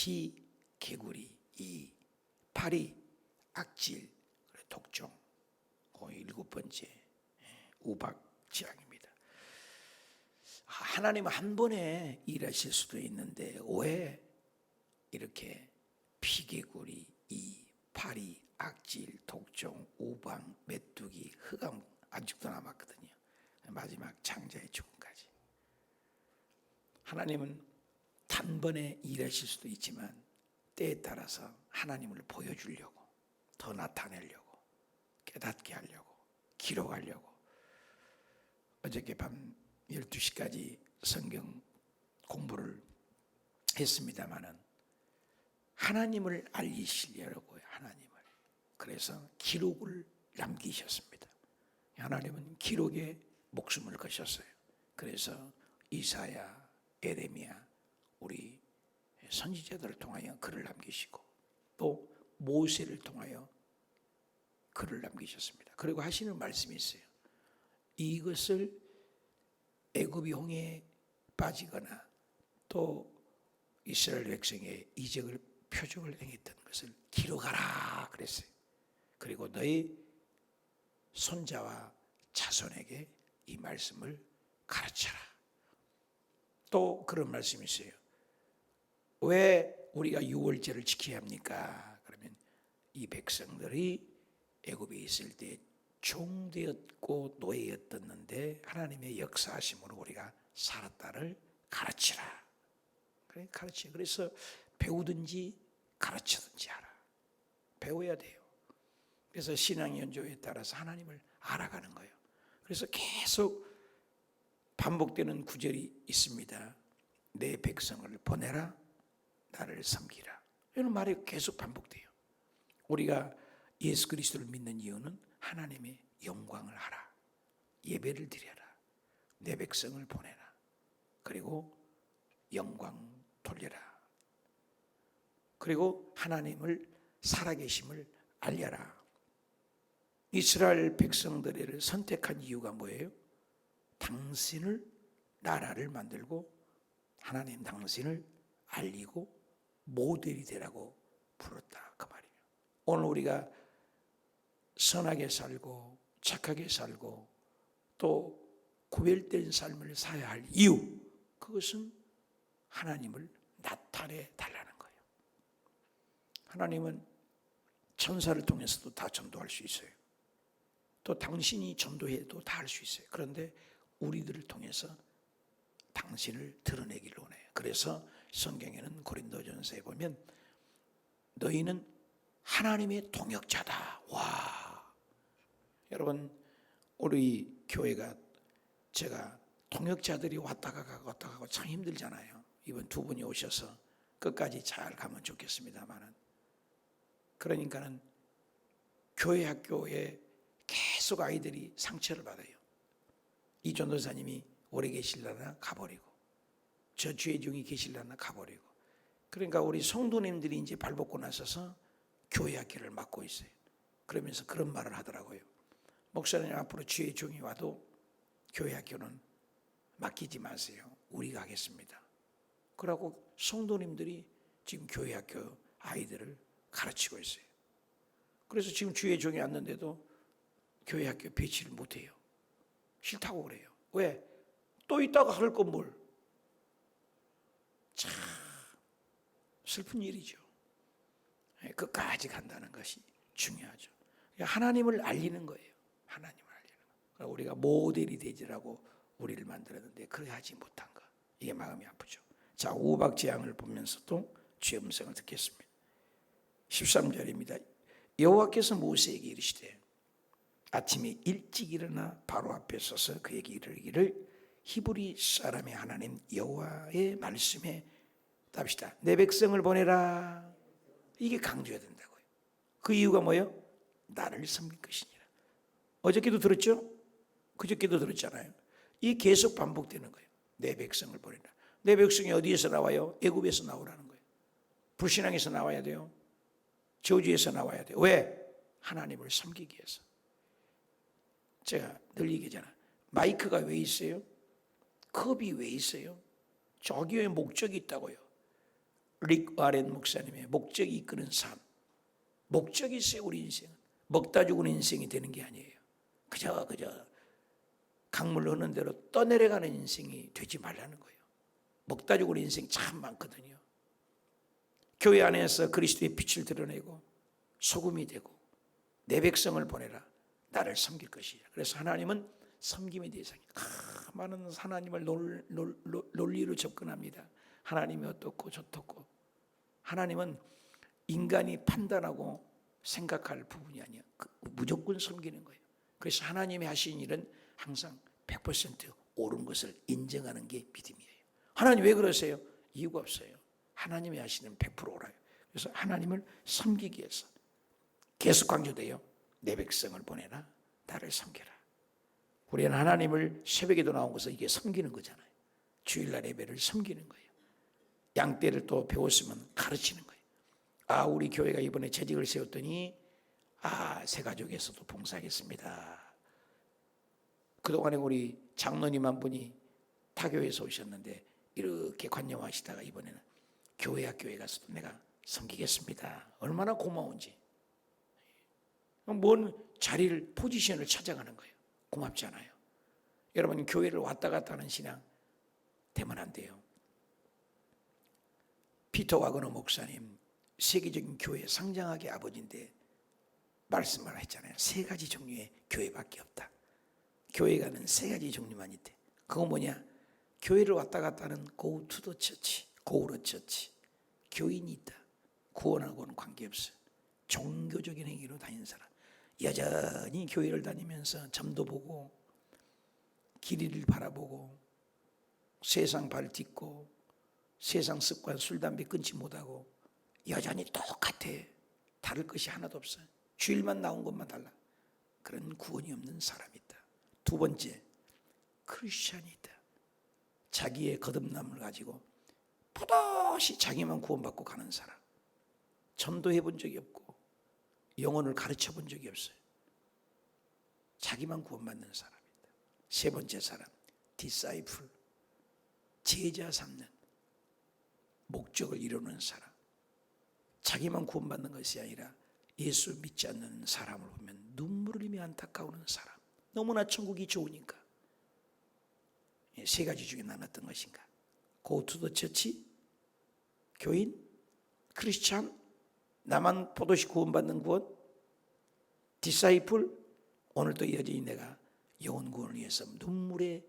피, 개구리, 이, 파리, 악질, 독종. 일곱 번째 우박지향입니다. 하나님은 한 번에 일하실 수도 있는데 왜 이렇게 피개구리, 이, 파리, 악질, 독종, 우방, 메뚜기, 흑암 아직도 남았거든요. 마지막 창자의 죽음까지. 하나님은 단번에 일하실 수도 있지만 때에 따라서 하나님을 보여주려고, 더 나타내려고, 깨닫게 하려고, 기록하려고. 어저께 밤 12시까지 성경 공부를 했습니다마는 하나님을 알리시려고요. 하나님을. 그래서 기록을 남기셨습니다. 하나님은 기록에 목숨을 거셨어요. 그래서 이사야, 에레미야, 우리 선지자들을 통하여 글을 남기시고 또 모세를 통하여 글을 남기셨습니다. 그리고 하시는 말씀이 있어요. 이것을 애굽이 홍해에 빠지거나 또 이스라엘 백성의 이적을 표적을 행했던 것을 기록하라 그랬어요. 그리고 너희 손자와 자손에게 이 말씀을 가르쳐라. 또 그런 말씀이 있어요. 왜 우리가 유월절을 지켜야 합니까? 그러면 이 백성들이 애굽에 있을 때 종되었고 노예였었는데 하나님의 역사하심으로 우리가 살았다를 가르치라. 그래, 가르치. 그래서 배우든지 가르치든지 하라. 배워야 돼요. 그래서 신앙 연조에 따라서 하나님을 알아가는 거예요. 그래서 계속 반복되는 구절이 있습니다. 내 백성을 보내라, 나를 섬기라. 이런 말이 계속 반복돼요. 우리가 예수 그리스도를 믿는 이유는 하나님의 영광을 하라, 예배를 드려라, 내 백성을 보내라, 그리고 영광 돌려라, 그리고 하나님을 살아계심을 알려라. 이스라엘 백성들을 선택한 이유가 뭐예요? 당신을, 나라를 만들고 하나님 당신을 알리고 모델이 되라고 부르다, 그 말이에요. 오늘 우리가 선하게 살고 착하게 살고 또 구별된 삶을 살아야 할 이유, 그것은 하나님을 나타내 달라는 거예요. 하나님은 천사를 통해서도 다 전도할 수 있어요. 또 당신이 전도해도 다 할 수 있어요. 그런데 우리들을 통해서 당신을 드러내기를 원해요. 그래서 성경에는 고린도전서에 보면 너희는 하나님의 동역자다. 와, 여러분, 우리 교회가 제가 동역자들이 왔다가 가고 참 힘들잖아요. 이번 두 분이 오셔서 끝까지 잘 가면 좋겠습니다만은, 그러니까는 교회 학교에 계속 아이들이 상처를 받아요. 이 전도사님이 오래 계실라나 가버리고, 저 주의 종이 계실라나 가버리고. 그러니까 우리 성도님들이 이제 발벗고 나서서 교회 학교를 맡고 있어요. 그러면서 그런 말을 하더라고요. 목사님, 앞으로 주의 종이 와도 교회 학교는 맡기지 마세요. 우리가 하겠습니다. 그러고 성도님들이 지금 교회 학교 아이들을 가르치고 있어요. 그래서 지금 주의 종이 왔는데도 교회 학교 배치를 못해요. 싫다고 그래요. 왜? 또 있다가 할 건 뭘? 참 슬픈 일이죠. 끝까지 간다는 것이 중요하죠. 하나님을 알리는 거예요. 하나님을 알리는 거. 우리가 모델이 되지라고 우리를 만들었는데 그렇게 하지 못한 거. 이게 마음이 아프죠. 자, 우박지향을 보면서도 주의 음성을 듣겠습니다. 13절입니다. 여호와께서 모세에게 이르시되 아침에 일찍 일어나 바로 앞에 서서 그에게 이르기를 히브리 사람의 하나님 여호와의 말씀에 답시다. 내 백성을 보내라. 이게 강조해야 된다고요. 그 이유가 뭐예요? 나를 섬길 것이니라. 어저께도 들었죠? 그저께도 들었잖아요. 이 계속 반복되는 거예요. 내 백성을 보내라. 내 백성이 어디에서 나와요? 애굽에서 나오라는 거예요. 불신앙에서 나와야 돼요. 저주에서 나와야 돼요. 왜? 하나님을 섬기기 위해서. 제가 늘 얘기하잖아요. 마이크가 왜 있어요? 컵이 왜 있어요? 저기에 목적이 있다고요. 릭 와렌 목사님의 목적이 이끄는 삶. 목적이 있어요. 우리 인생은 먹다 죽은 인생이 되는 게 아니에요. 그저 강물 흐르는 대로 떠내려가는 인생이 되지 말라는 거예요. 먹다 죽은 인생 참 많거든요. 교회 안에서 그리스도의 빛을 드러내고 소금이 되고 내 백성을 보내라. 나를 섬길 것이라. 그래서 하나님은 섬김의 대상이에요. 많은 하나님을 논리로 접근합니다. 하나님이 어떻고 저떻고. 하나님은 인간이 판단하고 생각할 부분이 아니야. 무조건 섬기는 거예요. 그래서 하나님이 하신 일은 항상 100% 옳은 것을 인정하는 게 믿음이에요. 하나님 왜 그러세요? 이유가 없어요. 하나님이 하시는 100% 옳아요. 그래서 하나님을 섬기기 위해서 계속 강조돼요. 내 백성을 보내라. 나를 섬겨라. 우리는 하나님을 새벽에도 나온 것은 이게 섬기는 거잖아요. 주일날 예배를 섬기는 거예요. 양떼를 또 배웠으면 가르치는 거예요. 아, 우리 교회가 이번에 재직을 세웠더니 새가족에서도 봉사하겠습니다. 그동안에 우리 장로님 한 분이 타교에서 오셨는데 이렇게 관념하시다가 이번에는 교회에 가서도 내가 섬기겠습니다. 얼마나 고마운지. 뭔 자리를 포지션을 찾아가는 거예요. 고맙잖아요. 여러분 교회를 왔다 갔다 하는 신앙 되면 안 돼요. 피터 와그너 목사님 세계적인 교회 상장학의 아버지인데 말씀을 했잖아요. 3가지 종류의 교회밖에 없다. 교회가는 3가지 종류만 있대. 그거 뭐냐? 교회를 왔다 갔다 하는 go to the church, go to church. 교인이 있다. 구원하고는 관계없어요. 종교적인 행위로 다니는 사람. 여전히 교회를 다니면서 점도 보고 길이를 바라보고 세상 발 딛고 세상 습관 술 담배 끊지 못하고 여전히 똑같아. 다를 것이 하나도 없어요. 주일만 나온 것만 달라. 그런 구원이 없는 사람이 있다. 2번째, 크리스찬이 있다. 자기의 거듭남을 가지고 푸듯이 자기만 구원받고 가는 사람. 전도해 본 적이 없고 영혼을 가르쳐 본 적이 없어요. 자기만 구원받는 사람이다. 3번째 사람, 디사이플. 제자 삼는 목적을 이루는 사람. 자기만 구원받는 것이 아니라 예수 믿지 않는 사람을 보면 눈물을 흘리며 안타까워하는 사람. 너무나 천국이 좋으니까. 3가지 중에 나눴던 것인가? Go to the church, 교인, 크리스찬, 나만 포도시 구원받는 구원, 디사이플, 오늘도 여전히 내가 영혼 구원을 위해서 눈물의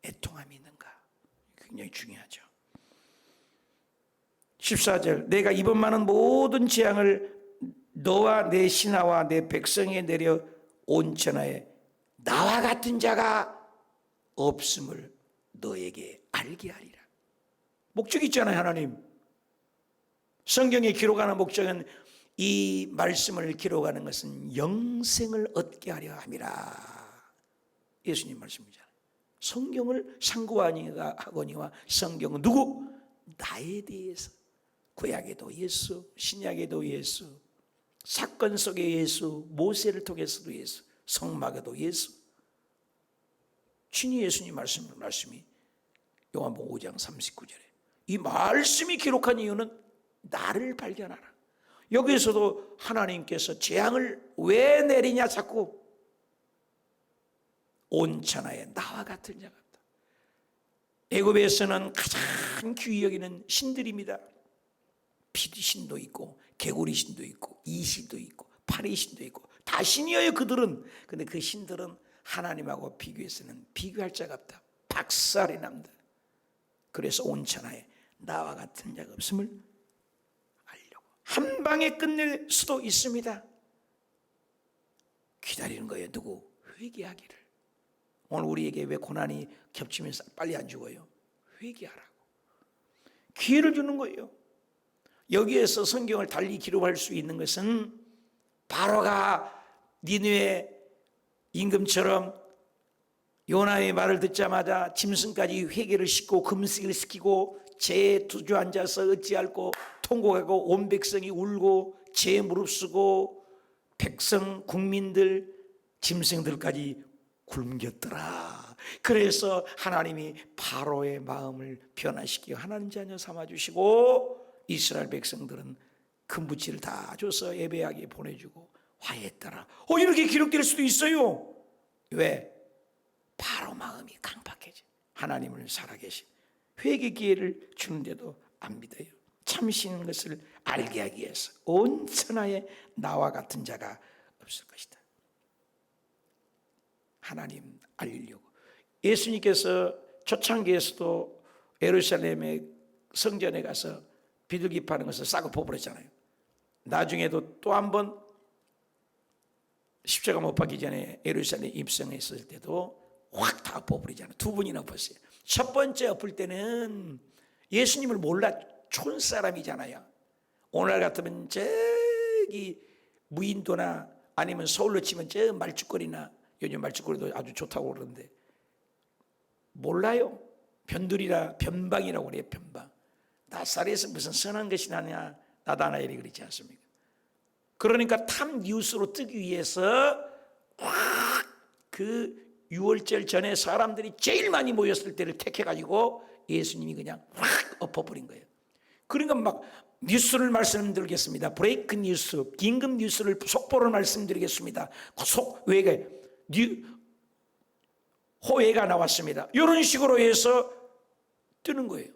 애통함이 있는가? 굉장히 중요하죠. 14절, 내가 이번 많은 모든 재앙을 너와 내 신하와 내 백성에 내려 온천하에 나와 같은 자가 없음을 너에게 알게 하리라. 목적이 있잖아요. 하나님 성경에 기록하는 목적은, 이 말씀을 기록하는 것은 영생을 얻게 하려 함이라. 예수님 말씀이잖아요. 성경을 상고하거니와 성경은 누구? 나에 대해서. 구약에도 예수, 신약에도 예수, 사건 속의 예수, 모세를 통해서도 예수, 성막에도 예수. 친히 예수님 말씀이 요한복음 5장 39절에 이 말씀이 기록한 이유는 나를 발견하라. 여기에서도 하나님께서 재앙을 왜 내리냐? 자꾸 온천하에 나와 같은 자 같다. 애굽에서는 가장 귀히 여기는 신들입니다. 피디신도 있고 개구리 신도 있고 이신도 있고 파리 신도 있고 다 신이에요 그들은. 근데 그 신들은 하나님하고 비교해서는 비교할 자가 없다. 박살이 납니다. 그래서 온천하에 나와 같은 자가 없음을 알려고 한 방에 끝낼 수도 있습니다. 기다리는 거예요. 누구? 회개하기를. 오늘 우리에게 왜 고난이 겹치면서 빨리 안 죽어요? 회개하라고 기회를 주는 거예요. 여기에서 성경을 달리 기록할 수 있는 것은 바로가 니느웨 임금처럼 요나의 말을 듣자마자 짐승까지 회개를 시키고 금식을 시키고 재에 주저앉아서 어찌할꼬 통곡하고 온 백성이 울고 재에 무릅쓰고 백성 국민들 짐승들까지 굶겼더라. 그래서 하나님이 바로의 마음을 변화시키고 하나님 자녀 삼아주시고 이스라엘 백성들은 큰 부치를 다 줘서 예배하게 보내주고 화해했더라. 이렇게 기록될 수도 있어요. 왜? 바로 마음이 강팍해져. 하나님을 살아계신 회개 기회를 주는데도 안 믿어요. 참으시는 것을 알게 하기 위해서 온 천하에 나와 같은 자가 없을 것이다. 하나님 알리려고. 예수님께서 초창기에서도 예루살렘의 성전에 가서 비둘기 파는 것을 싸고 퍼버렸잖아요. 나중에도 또 한 번 십자가 못 박기 전에 예루살렘 입성했을 때도 확 다 엎어버리잖아요. 두 번이나 엎었어요. 첫 번째 엎을 때는 예수님을 몰라 촌사람이잖아요. 오늘 같으면 저기 무인도나 아니면 서울로 치면 저 말죽거리나, 요즘 말죽거리도 아주 좋다고 그러는데 몰라요. 변두리라 변방이라고 그래요. 변방. 나사렛에서 무슨 선한 것이 나냐, 나다나엘이 그러지 않습니까? 그러니까 탑 뉴스로 뜨기 위해서 그 6월절 전에 사람들이 제일 많이 모였을 때를 택해가지고 예수님이 그냥 확 엎어버린 거예요. 그러니까 막 뉴스를 말씀드리겠습니다. 브레이크 뉴스, 긴급 뉴스를 속보를 말씀드리겠습니다. 속외가 호해가 나왔습니다. 이런 식으로 해서 뜨는 거예요.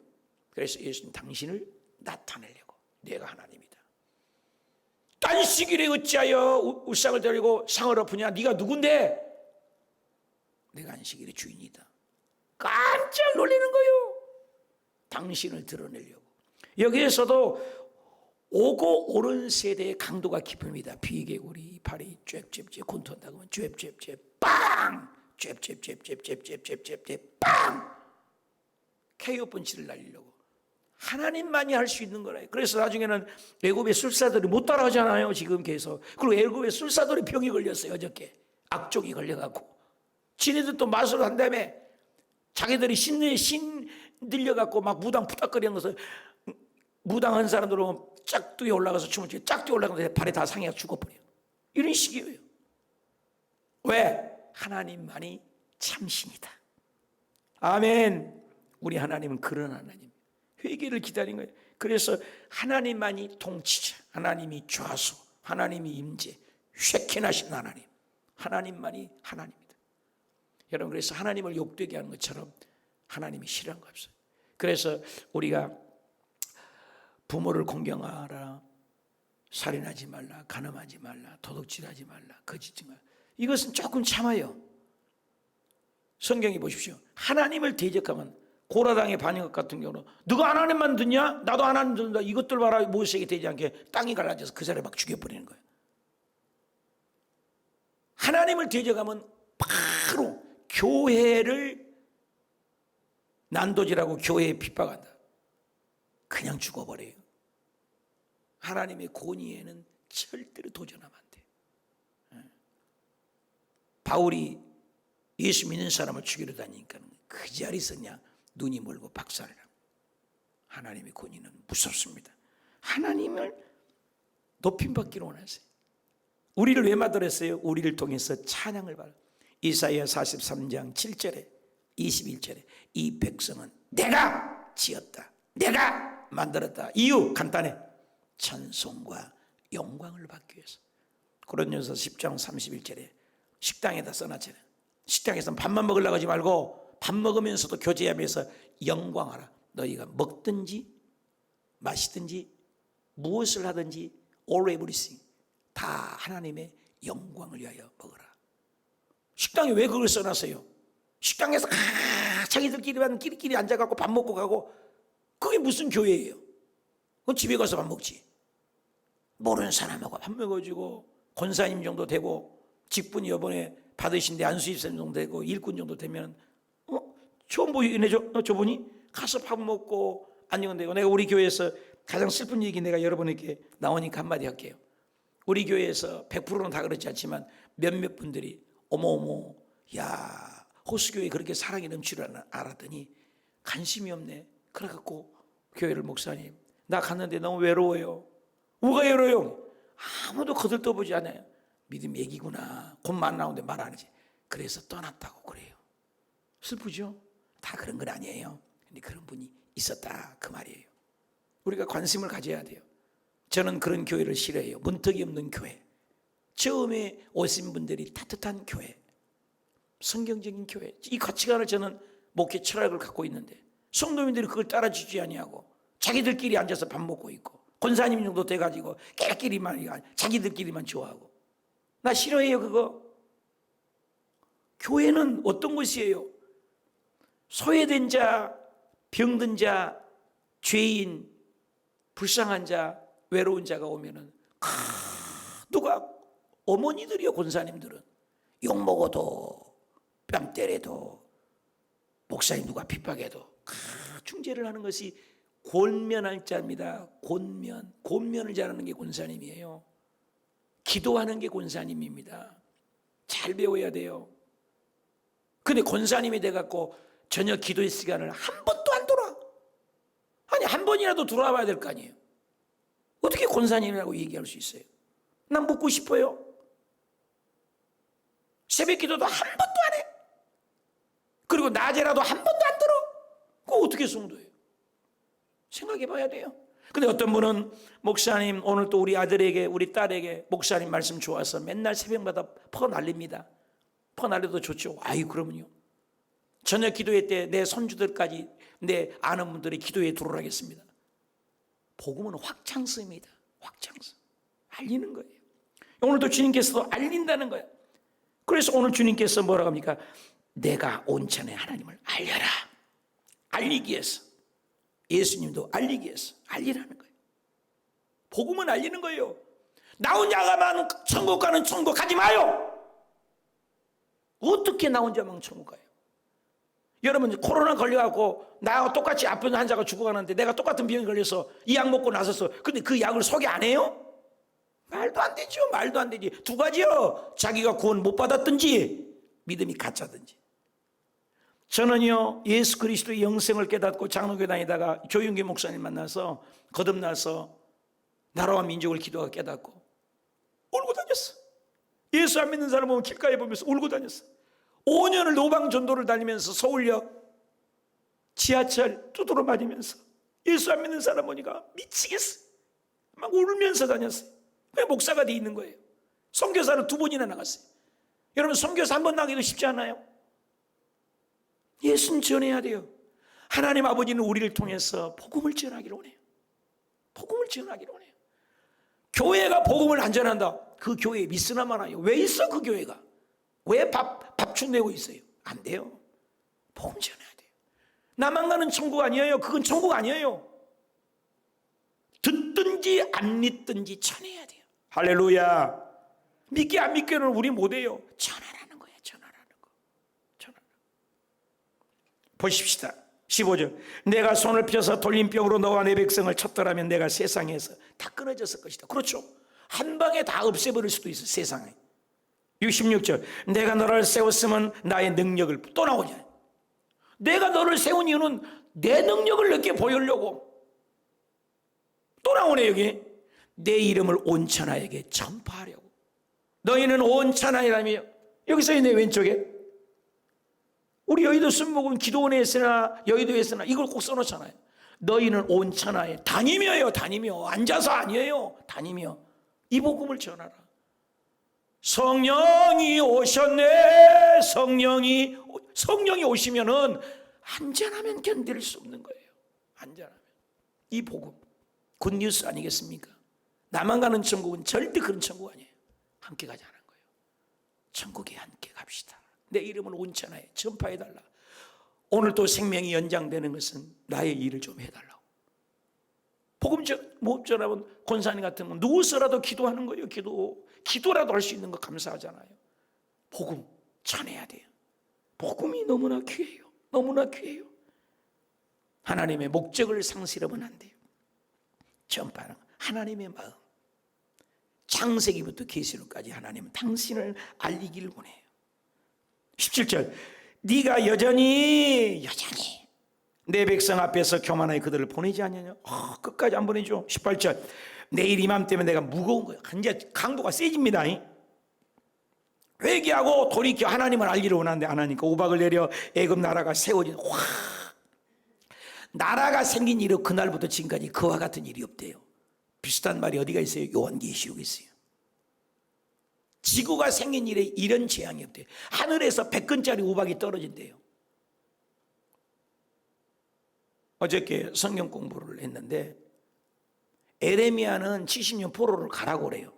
그래서 예수님, 당신을 나타내려고 내가 하나님이다. 딴 시기에 어찌하여 우상을 드리고 상을 엎으냐? 네가 누군데? 내가 안식일의 주인이다. 깜짝 놀라는 거예요. 당신을 드러내려고. 여기에서도 오고 오른 세대의 강도가 깊습니다. 비개구리, 발이 쬐쬐쬐 곤투한다고 하면 쬐쬐쬐 빵! 쬐쬐쬐 빵! KO 펀치를 날리려고. 하나님만이 할 수 있는 거래요. 그래서 나중에는 애굽의 술사들이 못 따라하잖아요. 지금 계속. 그리고 애굽의 술사들이 병이 걸렸어요. 어저께 악종이 걸려갖고 지네들 또 마술 한 다음에 자기들이 신 들려갖고 막 무당 푸닥거리는 것을, 무당한 사람들은 짝두에 올라가서 춤을 추고 짝두에 올라가서 발에 다 상해가 죽어버려요. 이런 식이에요. 왜? 하나님만이 참신이다. 아멘. 우리 하나님은 그런 하나님. 회개를 기다린 거예요. 그래서 하나님만이 통치자, 하나님이 좌수, 하나님이 임재, 쉐킨하신 하나님, 하나님만이 하나님이다. 여러분, 그래서 하나님을 욕되게 하는 것처럼 하나님이 싫어한 거 없어요. 그래서 우리가 부모를 공경하라, 살인하지 말라, 간음하지 말라, 도둑질하지 말라, 거짓지 말라, 이것은 조금 참아요. 성경에 보십시오. 하나님을 대적하면 고라당의 반역 같은 경우는 너가 하나님만 듣냐? 나도 하나님 듣는다. 이것들 봐라. 모세에게 되지 않게 땅이 갈라져서 그 사람을 막 죽여버리는 거예요. 하나님을 대적하면 바로 교회를 난도질하고 교회에 핍박한다. 그냥 죽어버려요. 하나님의 권위에는 절대로 도전하면 안 돼요. 바울이 예수 믿는 사람을 죽이러 다니니까 그 자리에서 그냥 눈이 멀고 박살이라. 하나님의 권위는 무섭습니다. 하나님을 높임받기를 원하세요. 우리를 왜 만들었어요? 우리를 통해서 찬양을 받아. 이사야 43장 7절에 21절에 이 백성은 내가 지었다, 내가 만들었다. 이유 간단해. 찬송과 영광을 받기 위해서. 고린도전서 10장 31절에 식당에다 써놨잖아요. 식당에서 밥만 먹으려고 하지 말고 밥 먹으면서도 교제하면서 영광하라. 너희가 먹든지 마시든지 무엇을 하든지 all everything 다 하나님의 영광을 위하여 먹어라. 식당에 왜 그걸 써놨어요? 식당에서 자기들끼리만 끼리끼리 앉아갖고 밥 먹고 가고, 그게 무슨 교회예요? 그건 집에 가서 밥 먹지. 모르는 사람하고 밥 먹어주고, 권사님 정도 되고, 직분이 이번에 받으신데 안수집사님 정도 되고, 일꾼 정도 되면 처음 보이네 저분이 가서 밥 먹고 안녕되고. 내가 우리 교회에서 가장 슬픈 얘기 내가 여러분에게 나오니까 한마디 할게요. 우리 교회에서 100%는 다 그렇지 않지만 몇몇 분들이 어머어머, 야 호수교회 그렇게 사랑이 넘치를 알았더니 관심이 없네. 그래갖고 교회를, 목사님 나 갔는데 너무 외로워요. 뭐가 외로워요? 아무도 거들떠보지 않아요. 믿음 얘기구나. 곧 만나는데 말 안 하지. 그래서 떠났다고 그래요. 슬프죠? 다 그런 건 아니에요. 근데 그런 분이 있었다 그 말이에요. 우리가 관심을 가져야 돼요. 저는 그런 교회를 싫어해요. 문턱이 없는 교회, 처음에 오신 분들이 따뜻한 교회, 성경적인 교회, 이 가치관을 저는 목회 철학을 갖고 있는데 성도님들이 그걸 따라주지 아니하고 자기들끼리 앉아서 밥 먹고 있고 권사님 정도 돼가지고 걔끼리만 자기들끼리만 좋아하고, 나 싫어해요 그거. 교회는 어떤 곳이에요? 소외된 자, 병든 자, 죄인, 불쌍한 자, 외로운 자가 오면은 누가, 어머니들이요, 권사님들은 욕먹어도 뺨 때려도 목사님 누가 핍박해도 중재를 하는 것이 권면할 자입니다. 권면을 잘하는 게 권사님이에요. 기도하는 게 권사님입니다. 잘 배워야 돼요. 근데 권사님이 돼갖고 저녁 기도의 시간을 한 번도 안 돌아. 아니 한 번이라도 돌아와야 될 거 아니에요. 어떻게 권사님이라고 얘기할 수 있어요? 난 묻고 싶어요. 새벽 기도도 한 번도 안 해. 그리고 낮에라도 한 번도 안 들어. 그거 어떻게 성도예요? 생각해 봐야 돼요. 근데 어떤 분은 목사님 오늘 또 우리 아들에게 우리 딸에게 목사님 말씀 좋아서 맨날 새벽마다 퍼날립니다. 퍼날려도 좋죠. 아유 그러면요, 저녁 기도회 때 내 손주들까지 내 아는 분들이 기도회에 들어오라겠습니다. 복음은 확장성입니다. 확장성. 알리는 거예요. 오늘도 주님께서도 알린다는 거예요. 그래서 오늘 주님께서 뭐라고 합니까? 내가 온천의 하나님을 알려라. 알리기 위해서. 예수님도 알리기 위해서 알리라는 거예요. 복음은 알리는 거예요. 나 혼자만 천국 가는 천국 가지 마요. 어떻게 나 혼자만 천국 가요? 여러분 코로나 걸려갖고 나하고 똑같이 아픈 환자가 죽어가는데 내가 똑같은 병에 걸려서 이 약 먹고 나섰어. 근데 그 약을 소개 안 해요? 말도 안 되죠. 말도 안 되지. 두 가지요. 자기가 구원 못 받았든지 믿음이 가짜든지. 저는요 예수 그리스도의 영생을 깨닫고 장로교회 다니다가 조윤기 목사님 만나서 거듭나서 나라와 민족을 기도하고 깨닫고 울고 다녔어. 예수 안 믿는 사람 보면 길가에 보면서 울고 다녔어. 5년을 노방 전도를 다니면서 서울역 지하철 두드러 맞으면서 예수 안 믿는 사람 보니까 미치겠어. 막 울면서 다녔어요. 왜 목사가 돼 있는 거예요? 선교사를 2번이나 나갔어요. 여러분 선교사 한 번 나가기도 쉽지 않아요? 예수는 전해야 돼요. 하나님 아버지는 우리를 통해서 복음을 전하기를 원해요. 복음을 전하기를 원해요. 교회가 복음을 안 전한다. 그 교회에 미스나 많아요. 왜 있어 그 교회가? 왜 밥축 내고 있어요? 안 돼요. 복음 전해야 돼요. 나만 가는 천국 아니에요. 그건 천국 아니에요. 듣든지 안 믿든지 전해야 돼요. 할렐루야. 믿기 안 믿기는 우리 못해요. 전하라는 거예요. 전하라는 거. 전하라. 보십시다. 15절. 내가 손을 펴서 돌림병으로 너와 내 백성을 쳤더라면 내가 세상에서 다 끊어졌을 것이다. 그렇죠. 한 방에 다 없애버릴 수도 있어 세상에. 66절. 내가 너를 세웠으면 나의 능력을, 또 나오냐. 내가 너를 세운 이유는 내 능력을 늦게 보이려고. 또 나오네 여기. 내 이름을 온 천하에게 전파하려고. 너희는 온 천하이라며. 여기서 내 왼쪽에 우리 여의도 순복음 기도원에 있으나 여의도에 있으나 이걸 꼭 써놓잖아요. 너희는 온 천하에 다니며요. 다니며. 앉아서 아니에요. 다니며 이 복음을 전하라. 성령이 오셨네. 성령이 오시면은 안전하면 견딜 수 없는 거예요. 안전하면. 이 복음 굿뉴스 아니겠습니까? 나만 가는 천국은 절대 그런 천국 아니에요. 함께 가자는 거예요. 천국에 함께 갑시다. 내 이름을 온 천하에 전파해달라. 오늘 또 생명이 연장되는 것은 나의 일을 좀 해달라고. 복음 못 전하면 권사님 같은 건 누구서라도 기도하는 거예요. 기도라도 할 수 있는 거 감사하잖아요. 복음 전해야 돼요. 복음이 너무나 귀해요. 너무나 귀해요. 하나님의 목적을 상실하면 안 돼요. 전파하는 하나님의 마음. 창세기부터 계시록까지 하나님은 당신을 알리기를 원해요. 17절. 네가 여전히 내 백성 앞에서 교만하게 그들을 보내지 않느냐. 끝까지 안 보내죠. 18절. 내일 이맘때면 내가 무거운 거예요. 이제 강도가 세집니다. 회개하고 돌이켜 하나님을 알기를 원하는데 안 하니까 우박을 내려 애굽 나라가 세워진. 나라가 생긴 이후 그날부터 지금까지 그와 같은 일이 없대요. 비슷한 말이 어디가 있어요? 요한계시록에 있어요. 지구가 생긴 이래 이런 재앙이 없대요. 하늘에서 100근짜리 우박이 떨어진대요. 어저께 성경 공부를 했는데 에레미야는 70년 포로를 가라고 그래요.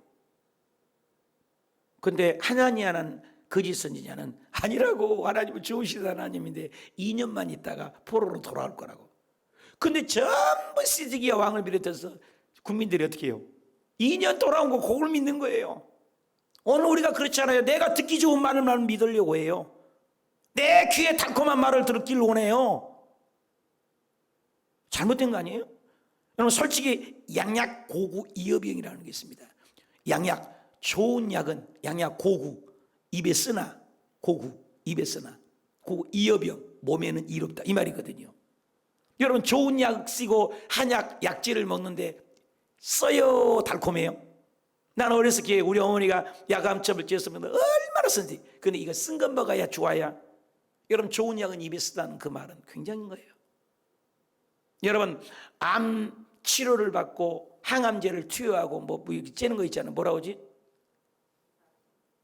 근데 하나니아는 거짓 선지자는 아니라고, 하나님은 좋으신 하나님인데 2년만 있다가 포로로 돌아올 거라고. 근데 전부 시드기야 왕을 비롯해서 국민들이 어떻게 해요? 2년 돌아온 거 그걸 믿는 거예요. 오늘 우리가 그렇잖아요. 내가 듣기 좋은 말만 믿으려고 해요. 내 귀에 달콤한 말을 듣기를 원해요. 잘못된 거 아니에요? 여러분 솔직히 양약 고구 이어병이라는 게 있습니다. 양약, 좋은 약은 양약 고구, 입에 쓰나, 고구, 입에 쓰나, 고구 이어병, 몸에는 이롭다 이 말이거든요. 여러분 좋은 약 쓰고 한약 약재를 먹는데 써요 달콤해요? 나는 어렸을 때 우리 어머니가 야감첩을 쬐었으면 얼마나 쓴지. 근데 이거 쓴 거 먹어야 좋아야. 여러분 좋은 약은 입에 쓰다는 그 말은 굉장한 거예요. 여러분 암 치료를 받고 항암제를 투여하고 뭐 이렇게 째는 거 있잖아요. 뭐라 그러지?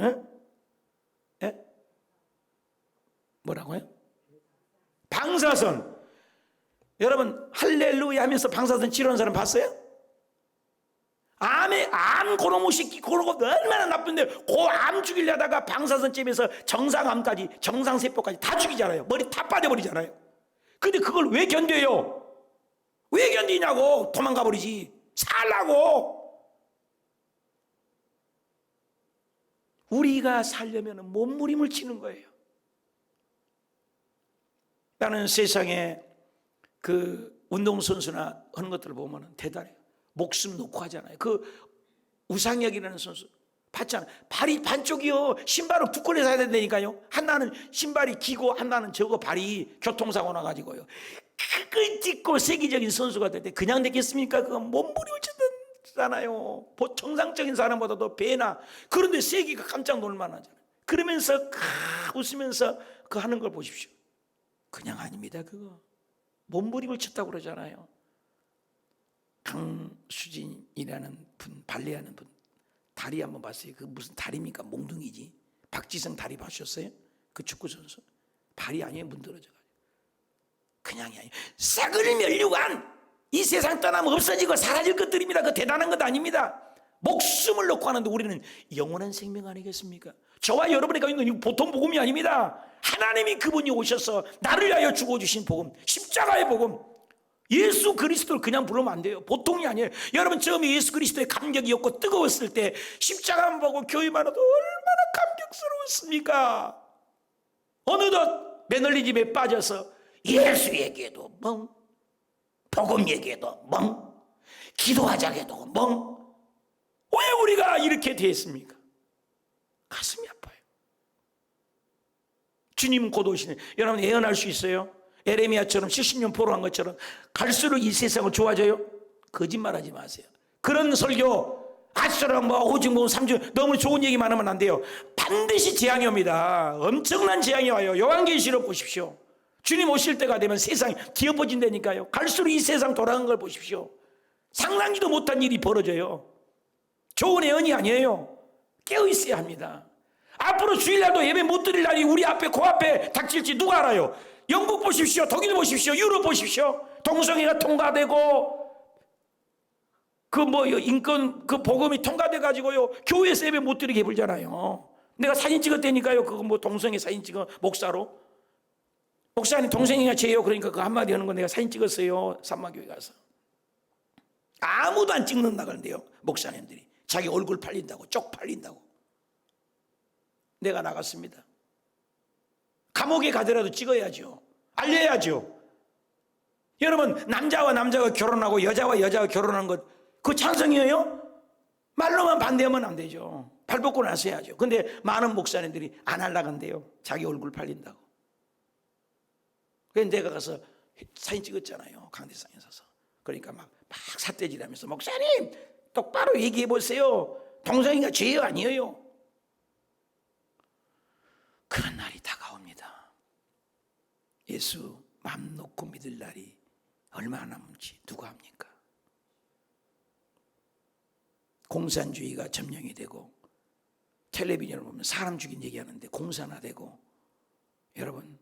응? 예? 뭐라고요? 방사선. 여러분 할렐루야 하면서 방사선 치료하는 사람 봤어요? 암 고노무시키 그런 거 얼마나 나쁜데 그 암 죽이려다가 방사선 쬐면서 정상암까지 정상세포까지 다 죽이잖아요. 머리 다 빠져버리잖아요. 근데 그걸 왜 견뎌요? 왜 견디냐고. 도망가 버리지. 살라고. 우리가 살려면 몸부림을 치는 거예요. 나는 세상에 그 운동선수나 하는 것들을 보면 대단해요. 목숨 놓고 하잖아요. 그 우상혁이라는 선수 봤잖아요. 발이 반쪽이요. 신발을 두 켤레 사야 된다니까요. 하나는 신발이 기고 하나는 저거 발이 교통사고 나가지고요. 그걸 딛고 세계적인 선수가 될 때 그냥 됐겠습니까? 그건 몸부림을 치잖아요. 정상적인 사람보다도 배나. 그런데 세계가 깜짝 놀만하잖아요. 그러면서 웃으면서 그 하는 걸 보십시오. 그냥 아닙니다. 그거 몸부림을 쳤다고 그러잖아요. 강수진이라는 분, 발레하는 분 다리 한번 봤어요. 그 무슨 다리입니까? 몽둥이지. 박지성 다리 보셨어요? 그 축구 선수 발이 아니에요. 문드러져가지고. 그냥이 아니에요. 싹을 면류관 이 세상 떠나면 없어지고 사라질 것들입니다. 그 대단한 것 아닙니다. 목숨을 놓고 하는데 우리는 영원한 생명 아니겠습니까? 저와 여러분이 가지고 있는 보통 복음이 아닙니다. 하나님이 그분이 오셔서 나를 위하여 죽어주신 복음, 십자가의 복음, 예수 그리스도를 그냥 부르면 안 돼요. 보통이 아니에요. 여러분 처음에 예수 그리스도의 감격이었고 뜨거웠을 때 십자가만 보고 교회만 해도 얼마나 감격스러웠습니까? 어느덧 매널리 집에 빠져서 예수 얘기해도 멍, 복음 얘기해도 멍, 기도하자해도 멍. 왜 우리가 이렇게 됐습니까? 가슴이 아파요. 주님은 곧 오시네. 여러분 예언할 수 있어요? 에레미야처럼 70년 포로한 것처럼 갈수록 이 세상을 좋아져요? 거짓말하지 마세요. 그런 설교 아수랑 뭐 오징어 3주 너무 좋은 얘기만 하면 안 돼요. 반드시 재앙이 옵니다. 엄청난 재앙이 와요. 요한계시록 보십시오. 주님 오실 때가 되면 세상이 뒤엎어진다니까요. 갈수록 이 세상 돌아가는 걸 보십시오. 상상지도 못한 일이 벌어져요. 좋은 예언이 아니에요. 깨어 있어야 합니다. 앞으로 주일날도 예배 못 드릴 날이 우리 앞에 코앞에 닥칠지 누가 알아요? 영국 보십시오. 독일 보십시오. 유럽 보십시오. 동성애가 통과되고 그 뭐 인권 그 복음이 통과돼 가지고요. 교회에서 예배 못 드리게 해불잖아요. 내가 사진 찍었다니까요. 그거 뭐 동성애 사진 찍어 목사로. 목사님 동생이가 죄요. 그러니까 그 한마디 하는 거 내가 사진 찍었어요. 산마교회 가서. 아무도 안 찍는다 그러는데요. 목사님들이. 자기 얼굴 팔린다고 쪽 팔린다고. 내가 나갔습니다. 감옥에 가더라도 찍어야죠. 알려야죠. 여러분 남자와 남자가 결혼하고 여자와 여자가 결혼한 것 그거 찬성이에요? 말로만 반대하면 안 되죠. 발 뻗고 나서야죠. 근데 많은 목사님들이 안 하려고 한대요. 자기 얼굴 팔린다고. 그래서 내가 가서 사진 찍었잖아요. 강대상에 서서. 그러니까 막 삿대질하면서 목사님 똑바로 얘기해 보세요. 동성애가 죄요 아니에요? 그런 날이 다가옵니다. 예수 맘 놓고 믿을 날이 얼마나 남은지 누가 합니까? 공산주의가 점령이 되고 텔레비전을 보면 사람 죽인 얘기하는데 공산화 되고, 여러분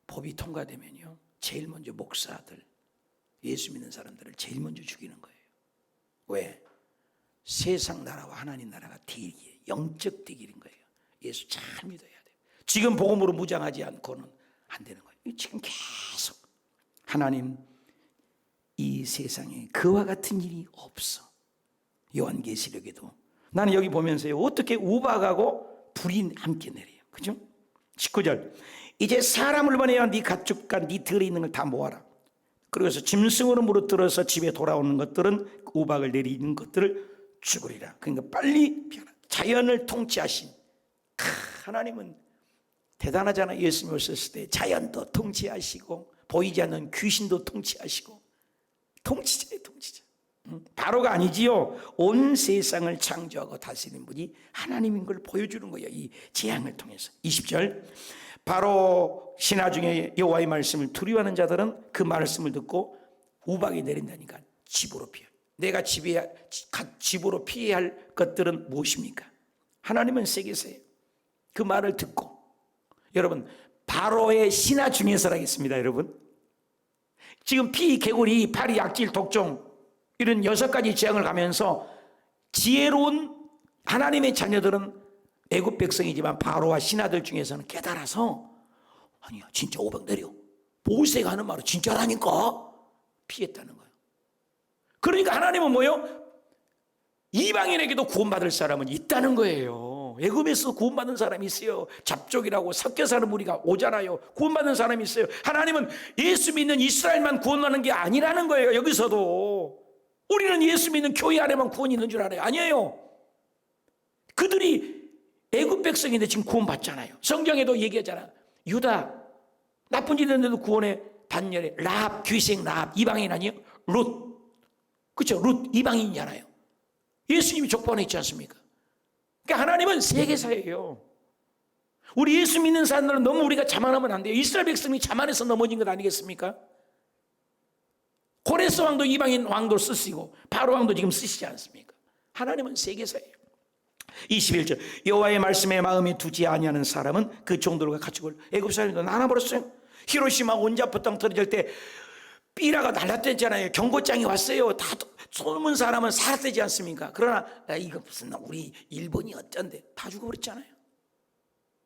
법이 통과되면요 제일 먼저 목사들, 예수 믿는 사람들을 제일 먼저 죽이는 거예요. 왜? 세상 나라와 하나님 나라가 대결이에요. 영적 대결인 거예요. 예수 잘 믿어야 돼요. 지금 복음으로 무장하지 않고는 안 되는 거예요. 지금 계속 하나님, 이 세상에 그와 같은 일이 없어. 요한계시록에도 나는 여기 보면서요 어떻게 우박하고 불이 함께 내려요. 그죠? 19절, 이제 사람을 보내어 네 가축과 네 들에 있는 걸 다 모아라. 그래서 짐승으로 무릇들어서 집에 돌아오는 것들은 우박을 내리는 것들을 죽으리라. 그러니까 빨리 피하라. 자연을 통치하신 하나님은 대단하잖아요. 예수님 오셨을 때 자연도 통치하시고 보이지 않는 귀신도 통치하시고, 통치자예요, 통치자. 바로가 아니지요. 온 세상을 창조하고 다스리는 분이 하나님인 걸 보여주는 거예요, 이 재앙을 통해서. 20절, 바로 신하 중에 여호와의 말씀을 두려워하는 자들은 그 말씀을 듣고 우박이 내린다니까 집으로 피해. 내가 집으로 피해야 할 것들은 무엇입니까? 하나님은 세계세요. 그 말을 듣고, 여러분 바로의 신하 중에서라겠습니다. 여러분 지금 피, 개구리, 파리, 약질, 독종 이런 6가지 재앙을 가면서 지혜로운 하나님의 자녀들은 애굽 백성이지만 바로와 신하들 중에서는 깨달아서, 아니야 진짜 500 내려, 모세가 하는 말은 진짜라니까, 피했다는 거예요. 그러니까 하나님은 뭐예요? 이방인에게도 구원받을 사람은 있다는 거예요. 애굽에서 구원받은 사람이 있어요. 잡족이라고 섞여 사는 무리가 오잖아요. 구원받는 사람이 있어요. 하나님은 예수 믿는 이스라엘만 구원하는 게 아니라는 거예요. 여기서도 우리는 예수 믿는 교회 안에만 구원이 있는 줄 알아요. 아니에요. 그들이 애굽 백성인데 지금 구원받잖아요. 성경에도 얘기하잖아. 유다 나쁜 짓 했는데도 구원의 단열에, 라합, 귀생 라합 이방인 아니에요? 룻, 그렇죠? 룻 이방인이잖아요. 예수님이 족보안에 있지 않습니까? 그러니까 하나님은 세계사예요. 우리 예수 믿는 사람들은 너무 우리가 자만하면 안 돼요. 이스라엘 백성이 자만해서 넘어진 것 아니겠습니까? 고레스 왕도 이방인 왕도 쓰시고 바로 왕도 지금 쓰시지 않습니까? 하나님은 세계사예요. 21절, 여호와의 말씀에 마음에 두지 아니하는 사람은 그 종들과 가축을 애굽 사람들도 나눠버렸어요. 히로시마 원자포 땅 터질 때 삐라가 날랐댔잖아요. 경고장이 왔어요. 다 소문 사람은 살았되지 않습니까? 그러나 이거 무슨 우리 일본이 어쩐데, 다 죽어버렸잖아요.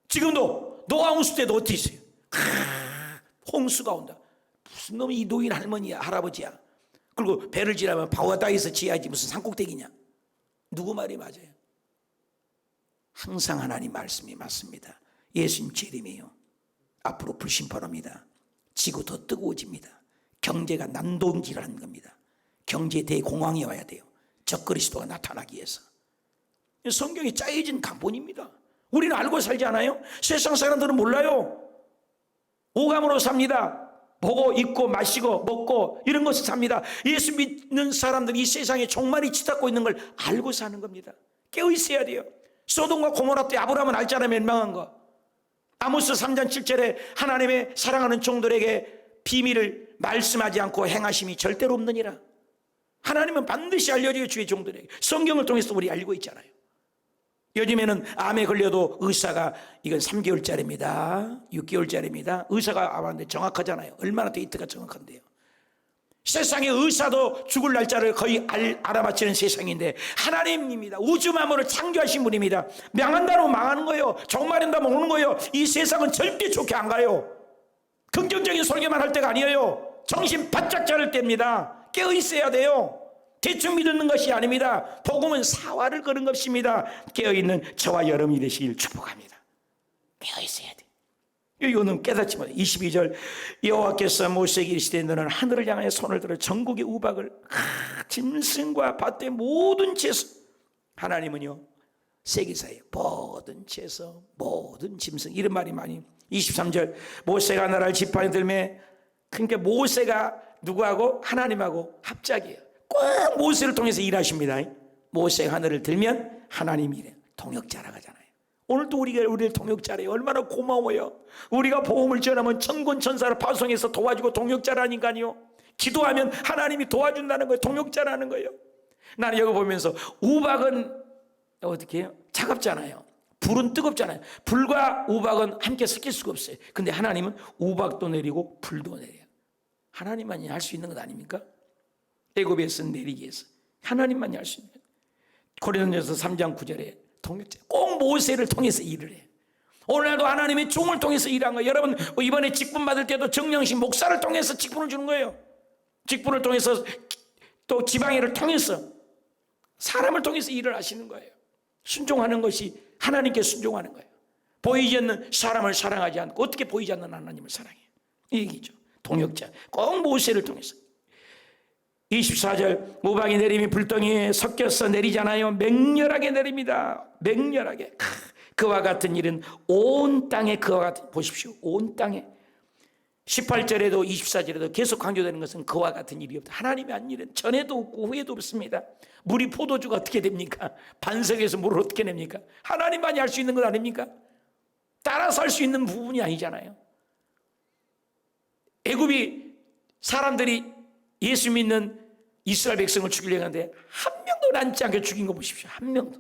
지금도 노아 홍수 때도 어떻게 있어요? 홍수가 온다. 무슨 놈이 이 노인 할머니야, 할아버지야. 그리고 배를 지나면 바와다에서 지어야지 무슨 산꼭대기냐. 누구 말이 맞아요? 항상 하나님 말씀이 맞습니다. 예수님 재림이에요. 앞으로 불심판합니다. 지구 더 뜨거워집니다. 경제가 난동질하는 겁니다. 경제 대공황이 와야 돼요. 적그리스도가 나타나기 위해서. 성경이 짜여진 각본입니다. 우리는 알고 살지 않아요? 세상 사람들은 몰라요. 오감으로 삽니다. 보고 입고 마시고 먹고 이런 것을 삽니다. 예수 믿는 사람들이 이 세상에 종말이 치닫고 있는 걸 알고 사는 겁니다. 깨어 있어야 돼요. 소돔과 고모라 때 아브라함은 알잖아요. 멸망한 거. 아모스 3장 7절에 하나님의 사랑하는 종들에게 비밀을 말씀하지 않고 행하심이 절대로 없느니라. 하나님은 반드시 알려줘요. 주의 종들에게. 성경을 통해서 우리 알고 있잖아요. 요즘에는 암에 걸려도 의사가 이건 3개월짜리입니다 6개월짜리입니다 의사가 암한데 정확하잖아요. 얼마나 데이터가 정확한데요. 세상의 의사도 죽을 날짜를 거의 알아맞히는 세상인데 하나님입니다. 우주 만물을 창조하신 분입니다. 망한다면 망하는 거예요. 종말한다면 오는 거예요. 이 세상은 절대 좋게 안 가요. 긍정적인 설교만 할 때가 아니에요. 정신 바짝 차릴 때입니다. 깨어 있어야 돼요. 대충 믿는 것이 아닙니다. 복음은 사활을 거는 것입니다. 깨어있는 저와 여러분이 되시길 축복합니다. 깨어 있어야 돼. 이거는 깨닫지 못해. 22절, 여호와께서 모세에게 이르시되 너는 하늘을 향하여 손을 들어 전국의 우박을 짐승과 밭의 모든 채소, 하나님은요 세계사예요. 모든 채소, 모든 짐승, 이런 말이 많이. 23절, 모세가 나라를 지팡이 들매. 그러니까 모세가 누구하고? 하나님하고 합작이에요. 꼭 모세를 통해서 일하십니다. 모세가 하늘을 들면 하나님이 이래요. 동역자라고 하잖아요. 오늘도 우리를 동역자래요. 얼마나 고마워요. 우리가 복음을 전하면 천군 천사를 파송해서 도와주고 동역자라니까요. 기도하면 하나님이 도와준다는 거예요. 동역자라는 거예요. 나는 여기 보면서 우박은 어떻게 해요? 차갑잖아요. 불은 뜨겁잖아요. 불과 우박은 함께 섞일 수가 없어요. 근데 하나님은 우박도 내리고 불도 내려요. 하나님만이 할 수 있는 것 아닙니까? 애굽에서 내리기 위해서 하나님만이 할 수 있는 거예요. 고린도전서 3장 9절에 동역자 꼭 모세를 통해서 일을 해요. 오늘날도 하나님의 종을 통해서 일한 거예요. 여러분 이번에 직분 받을 때도 정령신 목사를 통해서 직분을 주는 거예요. 직분을 통해서 또 지방회를 통해서 사람을 통해서 일을 하시는 거예요. 순종하는 것이 하나님께 순종하는 거예요. 보이지 않는 사람을 사랑하지 않고 어떻게 보이지 않는 하나님을 사랑해요. 이 얘기죠. 동역자 꼭 모세를 통해서. 24절 우박이 내림이 불덩이에 섞여서 내리잖아요. 맹렬하게 내립니다. 맹렬하게. 그와 같은 일은 온 땅에 그와 같은, 보십시오. 온 땅에 18절에도 24절에도 계속 강조되는 것은 그와 같은 일이 없다. 하나님이 한 일은 전에도 없고 후에도 없습니다. 물이 포도주가 어떻게 됩니까? 반석에서 물을 어떻게 냅니까? 하나님만이 할 수 있는 것 아닙니까? 따라서 할 수 있는 부분이 아니잖아요. 애굽이 사람들이 예수 믿는 이스라엘 백성을 죽이려고 하는데 한 명도 남지 않게 죽인 거 보십시오. 한 명도.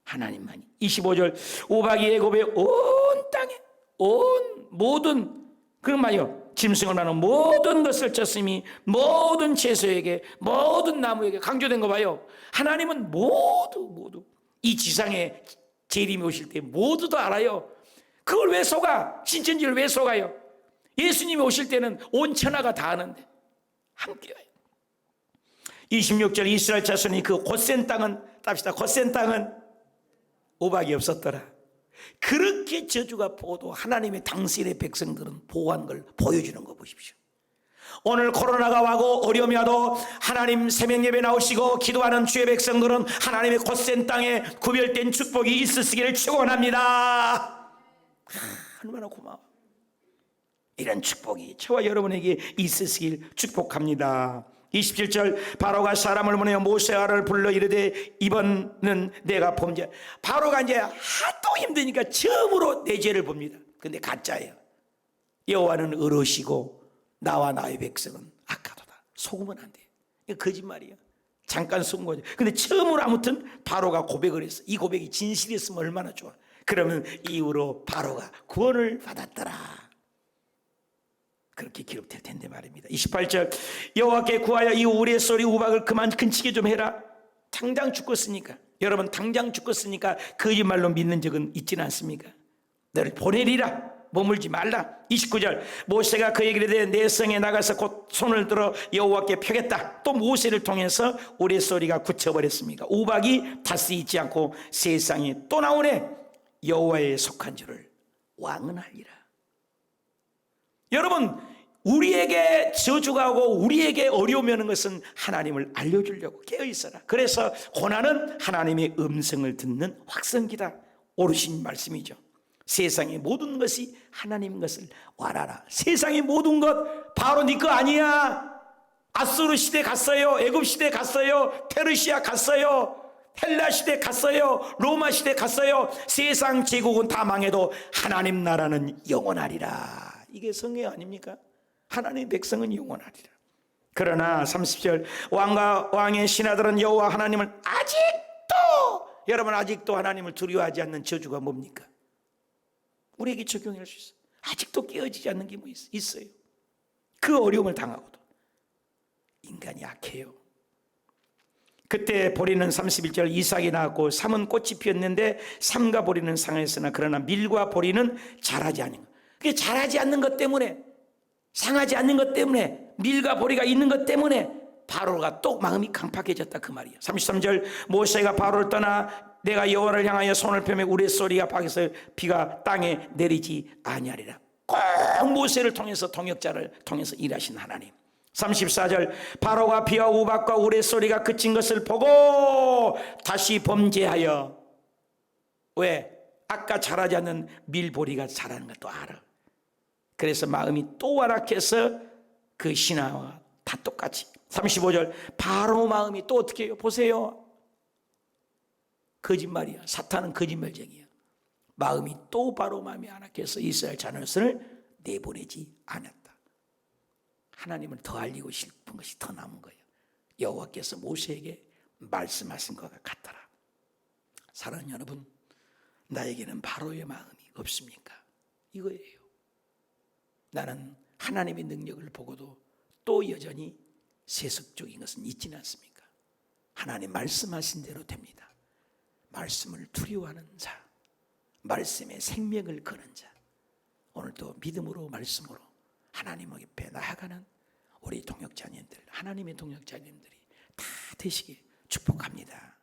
하나님만이. 25절 우박이 애굽의 온 땅에 온 모든 그런 말이요. 짐승을 하는 모든 것을 쳤으니 모든 채소에게 모든 나무에게 강조된 거 봐요. 하나님은 모두 이 지상에 재림이 오실 때 모두 다 알아요. 그걸 왜 속아? 신천지를 왜 속아요? 예수님이 오실 때는 온 천하가 다 아는데 함께요. 26절 이스라엘 자손이 그 곧센 땅은 답시다. 곧센 땅은 우박이 없었더라. 그렇게 저주가 보도 하나님의 당신의 백성들은 보호한 걸 보여주는 거 보십시오. 오늘 코로나가 와고 어려움이 와도 하나님 새벽 예배 나오시고 기도하는 주의 백성들은 하나님의 곧센 땅에 구별된 축복이 있으시기를 축원합니다. 얼마나 고마워. 이런 축복이 저와 여러분에게 있으시길 축복합니다. 27절 바로가 사람을 보내어 모세아를 불러 이르되 이번은 내가 범죄. 바로가 이제 하도 힘드니까 처음으로 내 죄를 봅니다. 근데 가짜예요. 여호와는 의로우시고 나와 나의 백성은 악하도다. 속으면 안 돼요. 이거 거짓말이에요. 잠깐 속은 거죠. 근데 처음으로 아무튼 바로가 고백을 했어. 이 고백이 진실이었으면 얼마나 좋아. 그러면 이후로 바로가 구원을 받았더라. 그렇게 기록될 텐데 말입니다. 28절 여호와께 구하여 이 우레소리 우박을 그만 근치게 좀 해라. 당장 죽었으니까. 여러분 당장 죽었으니까 거짓말로 믿는 적은 있지는 않습니까? 너를 보내리라. 머물지 말라. 29절 모세가 그에게 이르되 내 성에 나가서 곧 손을 들어 여호와께 펴겠다. 또 모세를 통해서 우레소리가 굳혀버렸습니까? 우박이 다시 있지 않고 세상에 또 나오네. 여호와에 속한 줄을 왕은 알리라. 여러분 우리에게 저주가 오고 우리에게 어려움이 오는 것은 하나님을 알려주려고 깨어있어라. 그래서 고난은 하나님의 음성을 듣는 확성기다. 오르신 말씀이죠. 세상의 모든 것이 하나님 것을 알아라. 세상의 모든 것 바로 네 거 아니야. 아수르 시대 갔어요. 애굽 시대 갔어요. 페르시아 갔어요. 헬라 시대 갔어요. 로마 시대 갔어요. 세상 제국은 다 망해도 하나님 나라는 영원하리라. 이게 성경 아닙니까? 하나님의 백성은 영원하리라. 그러나 30절 왕과 왕의 신하들은 여호와 하나님을 아직도 여러분 아직도 하나님을 두려워하지 않는 저주가 뭡니까? 우리에게 적용할 수 있어요. 아직도 깨어지지 않는 게 뭐 있어요. 그 어려움을 당하고도 인간이 약해요. 그때 보리는 31절 이삭이 나왔고 삼은 꽃이 피었는데 삼과 보리는 상했으나 그러나 밀과 보리는 자라지 않는 것. 그게 자라지 않는 것 때문에 상하지 않는 것 때문에 밀과 보리가 있는 것 때문에 바로가 또 마음이 강팍해졌다 그 말이에요. 33절 모세가 바로를 떠나 내가 여호와를 향하여 손을 펴매 우레소리가 밖에서 비가 땅에 내리지 아니하리라. 꼭 모세를 통해서 동역자를 통해서 일하신 하나님. 34절 바로가 비와 우박과 우레소리가 그친 것을 보고 다시 범죄하여 왜? 아까 자라지 않는 밀보리가 자라는 것도 알아. 그래서 마음이 또 완악해서 그 신하와 다 똑같이. 35절 바로 마음이 또 어떻게 해요? 보세요. 거짓말이야. 사탄은 거짓말쟁이야. 마음이 또 바로 마음이 완악해서 이스라엘 자손을 내보내지 않았다. 하나님을 더 알리고 싶은 것이 더 남은 거예요. 여호와께서 모세에게 말씀하신 것과 같더라. 사랑하는 여러분, 나에게는 바로의 마음이 없습니까? 이거예요. 나는 하나님의 능력을 보고도 또 여전히 세속적인 것은 있지는 않습니까? 하나님 말씀하신 대로 됩니다. 말씀을 두려워하는 자, 말씀에 생명을 거는 자, 오늘도 믿음으로 말씀으로 하나님 앞에 나아가는 우리 동역자님들, 하나님의 동역자님들이 다 되시길 축복합니다.